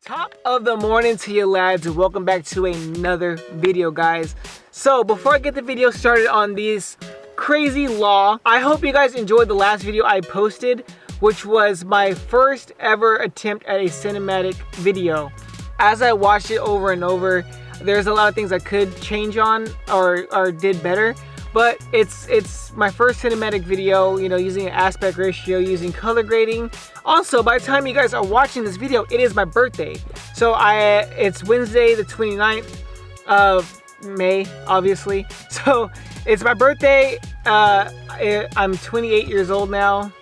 Top of the morning to you lads, and welcome back to another video, guys. So before I get the video started on this crazy law, I hope you guys enjoyed the last video I posted, which was my first ever attempt at a cinematic video. As I watched it over and over, there's a lot of things I could change on or did better, but it's my first cinematic video, you know, using an aspect ratio, using color grading. Also, by the time you guys are watching this video, it is my birthday. So it's Wednesday the 29th of May, obviously. So it's my birthday. I'm 28 years old now.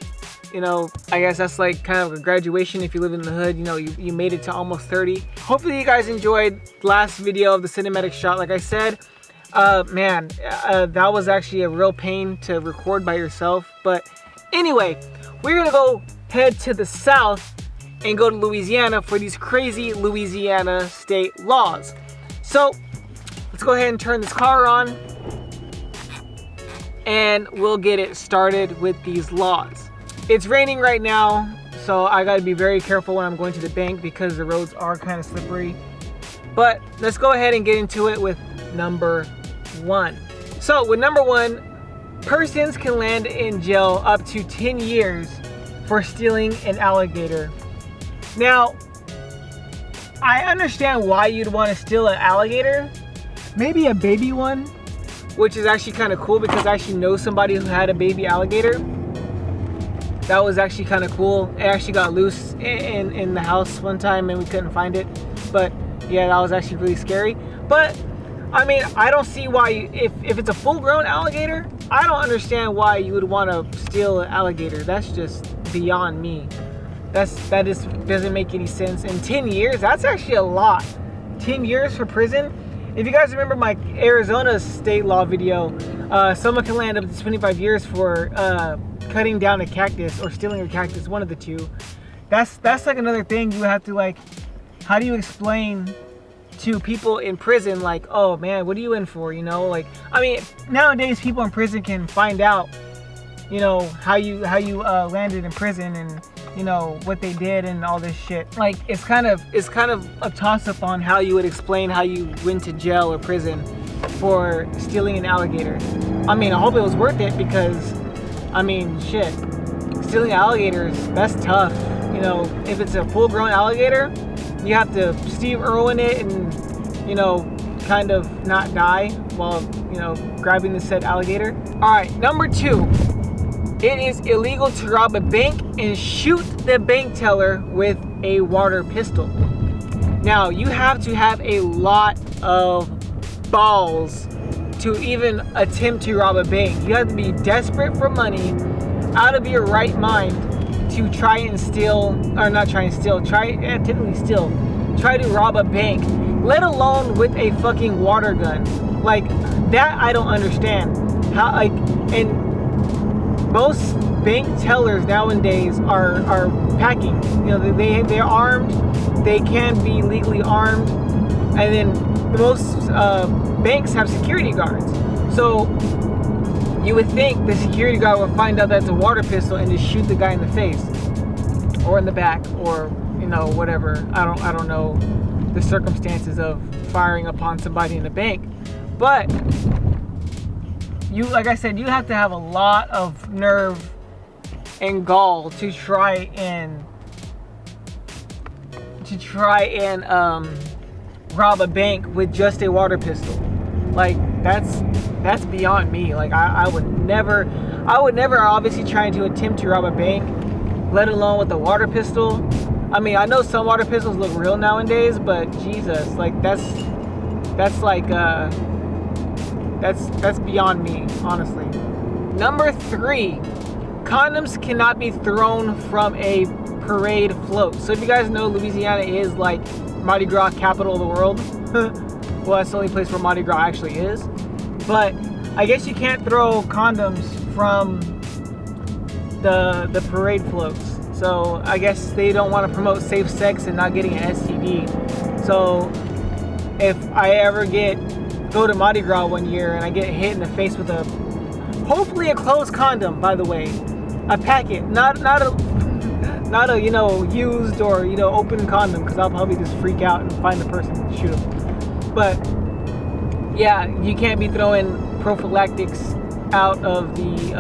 You know, I guess that's like kind of a graduation if you live in the hood. You know, you made it to almost 30. Hopefully you guys enjoyed the last video of the cinematic shot. Like I said, man, that was actually a real pain to record by yourself. But anyway, we're gonna go head to the south and go to Louisiana for these crazy Louisiana state laws. So let's go ahead and turn this car on and we'll get it started with these laws. It's raining right now, so I gotta be very careful when I'm going to the bank because the roads are kind of slippery. But let's go ahead and get into it with number one. So with number one, persons can land in jail up to 10 years for stealing an alligator. Now, I understand why you'd want to steal an alligator. Maybe a baby one, which is actually kind of cool because I actually know somebody who had a baby alligator. That was actually kind of cool. It actually got loose in the house one time and we couldn't find it. But yeah, that was actually really scary. But I mean, I don't see why, if it's a full-grown alligator, I don't understand why you would want to steal an alligator. That's just beyond me. That just doesn't make any sense. And 10 years, that's actually a lot. 10 years for prison. If you guys remember my Arizona state law video, someone can land up to 25 years for cutting down a cactus or stealing a cactus, one of the two. That's like another thing you have to, like, how do you explain to people in prison, like, oh man, what are you in for, you know? Like, I mean, nowadays people in prison can find out, you know, how you landed in prison and, you know, what they did and all this shit. Like, it's kind of a toss-up on how you would explain how you went to jail or prison for stealing an alligator. I mean, I hope it was worth it because, I mean, shit, stealing alligators, that's tough. You know, if it's a full-grown alligator, you have to Steve Irwin it and, you know, kind of not die while, you know, grabbing the said alligator. All right, number two, it is illegal to rob a bank and shoot the bank teller with a water pistol. Now, you have to have a lot of balls to even attempt to rob a bank. You have to be desperate for money, out of your right mind, to try and steal, or not try and steal, try to rob a bank, let alone with a fucking water gun. Like, that I don't understand. How, like, and most bank tellers nowadays are packing. You know, they're armed, they can be legally armed, and then most banks have security guards. So you would think the security guard would find out that's a water pistol and just shoot the guy in the face or in the back, or, you know, whatever. I don't know the circumstances of firing upon somebody in a bank. But you, like I said, you have to have a lot of nerve and gall to try and rob a bank with just a water pistol. Like, that's beyond me. Like, I would never obviously try to attempt to rob a bank, let alone with a water pistol. I mean, I know some water pistols look real nowadays, but Jesus, like, that's beyond me, honestly. Number three, condoms cannot be thrown from a parade float. So if you guys know, Louisiana is like Mardi Gras capital of the world. Well, that's the only place where Mardi Gras actually is. But I guess you can't throw condoms from the parade floats. So I guess they don't want to promote safe sex and not getting an STD. So if I ever go to Mardi Gras one year and I get hit in the face with hopefully a closed condom, by the way, a packet, not not a used or open condom, because I'll probably just freak out and find the person and shoot them. But yeah, you can't be throwing prophylactics out of the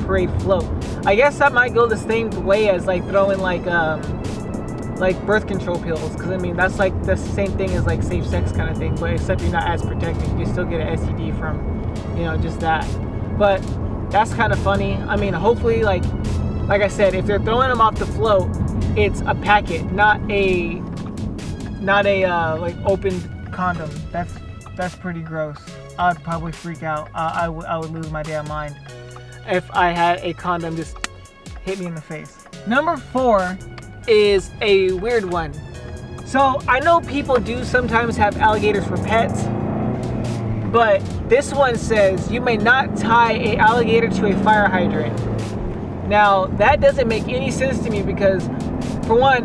parade float. I guess that might go the same way as like throwing like birth control pills, because I mean that's the same thing as like safe sex kind of thing, but except you're not as protected. You still get an STD from just that. But that's kind of funny. I mean, hopefully, like I said, if they're throwing them off the float, it's a packet, not a like open condom. That's pretty gross. I'd probably freak out. I would lose my damn mind if I had a condom just hit me in the face. Number 4 is a weird one. So I know people do sometimes have alligators for pets, but this one says you may not tie an alligator to a fire hydrant. Now that doesn't make any sense to me, because for one,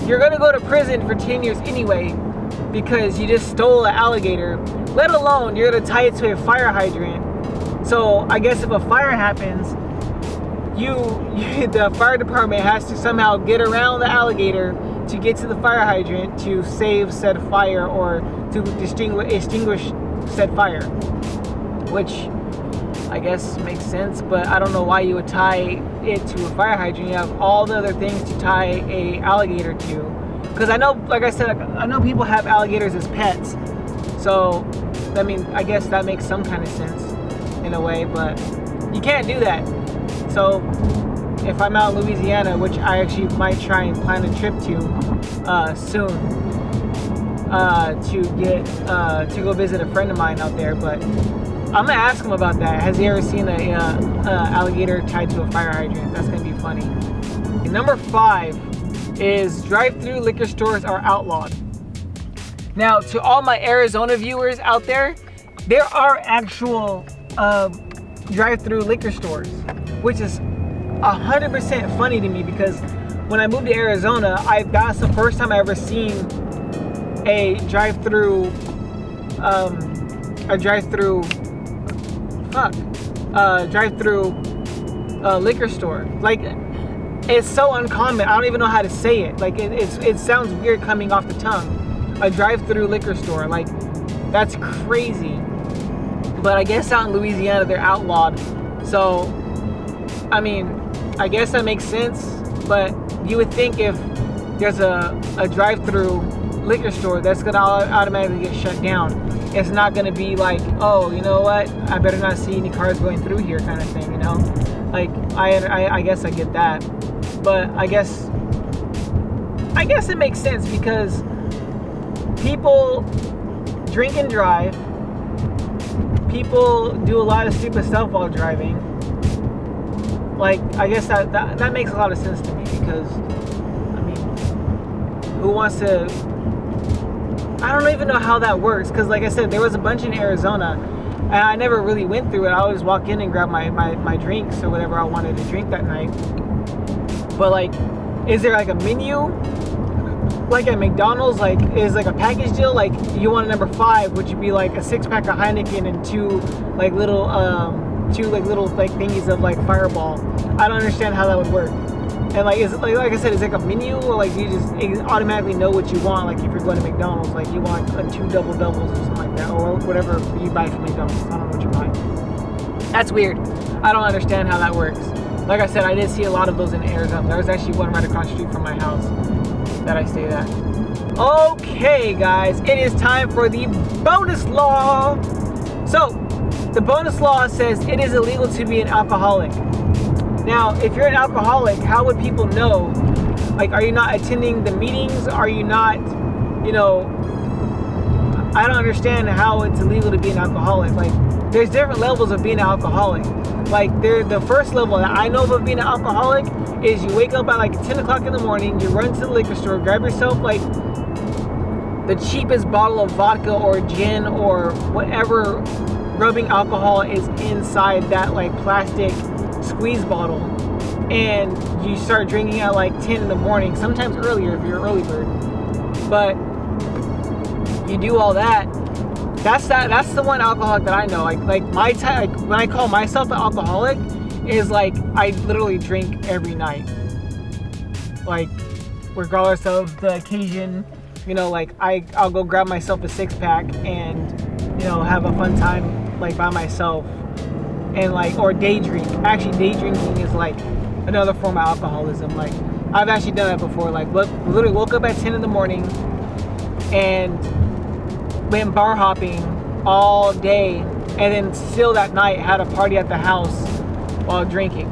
you're gonna go to prison for 10 years anyway because you just stole an alligator, let alone you're gonna tie it to a fire hydrant. So I guess if a fire happens, the fire department has to somehow get around the alligator to get to the fire hydrant to save said fire or to extinguish said fire, which I guess makes sense, but I don't know why you would tie it to a fire hydrant. You have all the other things to tie a alligator to, because I know, like I said, I know people have alligators as pets, so I mean, I guess that makes some kind of sense in a way, but you can't do that. So if I'm out in Louisiana, which I actually might try and plan a trip to soon, to go visit a friend of mine out there, but I'm gonna ask him about that. Has he ever seen a alligator tied to a fire hydrant? That's gonna be funny. And number 5 is drive-through liquor stores are outlawed. Now, to all my Arizona viewers out there are actual drive-through liquor stores, which is 100% funny to me, because when I moved to Arizona, that's the first time I ever seen a drive-through liquor store. Like, it's so uncommon. I don't even know how to say it. Like, it sounds weird coming off the tongue. A drive-through liquor store, like, that's crazy. But I guess out in Louisiana they're outlawed. So, I mean, I guess that makes sense. But you would think if there's a drive-through liquor store, that's gonna automatically get shut down. It's not gonna be like, oh, you know what? I better not see any cars going through here, kind of thing. Like, I guess I get that. But I guess it makes sense, because people drink and drive. People do a lot of stupid stuff while driving. Like, I guess that makes a lot of sense to me, because, I mean, who wants to... I don't even know how that works, because like I said, there was a bunch in Arizona, and I never really went through it. I always walk in and grab my drinks or whatever I wanted to drink that night. But like, is there like a menu? Like at McDonald's, like, is like a package deal, like you want a number 5, which would be like a 6-pack of Heineken and two little thingies of like Fireball. I don't understand how that would work. And like, is it like I said, is it like a menu, or like you just automatically know what you want? Like if you're going to McDonald's, like you want 2 double doubles or something like that, or whatever you buy from McDonald's. I don't know what you're buying. That's weird. I don't understand how that works. Like I said, I did see a lot of those in Arizona. There was actually one right across the street from my house that I stayed at. Okay, guys, it is time for the bonus law. So, the bonus law says it is illegal to be an alcoholic. Now, if you're an alcoholic, how would people know? Like, are you not attending the meetings? Are you not, I don't understand how it's illegal to be an alcoholic. Like, there's different levels of being an alcoholic. Like, the first level that I know of being an alcoholic is you wake up at like 10 o'clock in the morning, you run to the liquor store, grab yourself like the cheapest bottle of vodka or gin or whatever rubbing alcohol is inside that like plastic squeeze bottle, and you start drinking at like 10 in the morning, sometimes earlier if you're an early bird. But you do all that. That's the one alcoholic that I know. Like my type, when I call myself an alcoholic, is like I literally drink every night. like regardless of the occasion. You know, like I'll go grab myself a 6-pack and, you know, have a fun time like by myself, and like, or day drink. Actually, day drinking is like another form of alcoholism. Like I've actually done that before. Like literally woke up at 10 in the morning and went bar hopping all day, and then still that night had a party at the house while drinking.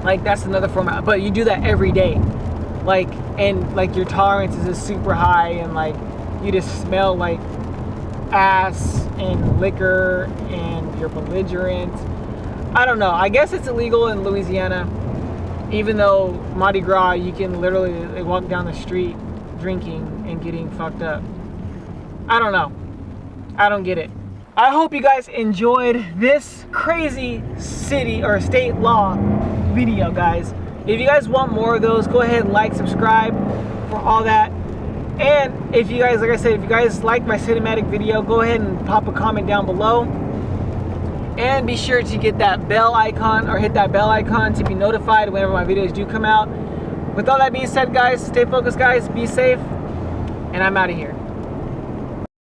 Like that's another form of, but you do that every day. Like, and like your tolerances is super high, and like you just smell like ass and liquor and you're belligerent. I don't know. I guess it's illegal in Louisiana, even though Mardi Gras you can literally walk down the street drinking and getting fucked up. I don't know. I don't get it. I hope you guys enjoyed this crazy city or state law video, guys. If you guys want more of those, go ahead and like, subscribe for all that. And if you guys, like I said, if you guys like my cinematic video, go ahead and pop a comment down below. And be sure to get that bell icon, or hit that bell icon to be notified whenever my videos do come out. With all that being said, guys, stay focused, guys. Be safe. And I'm out of here.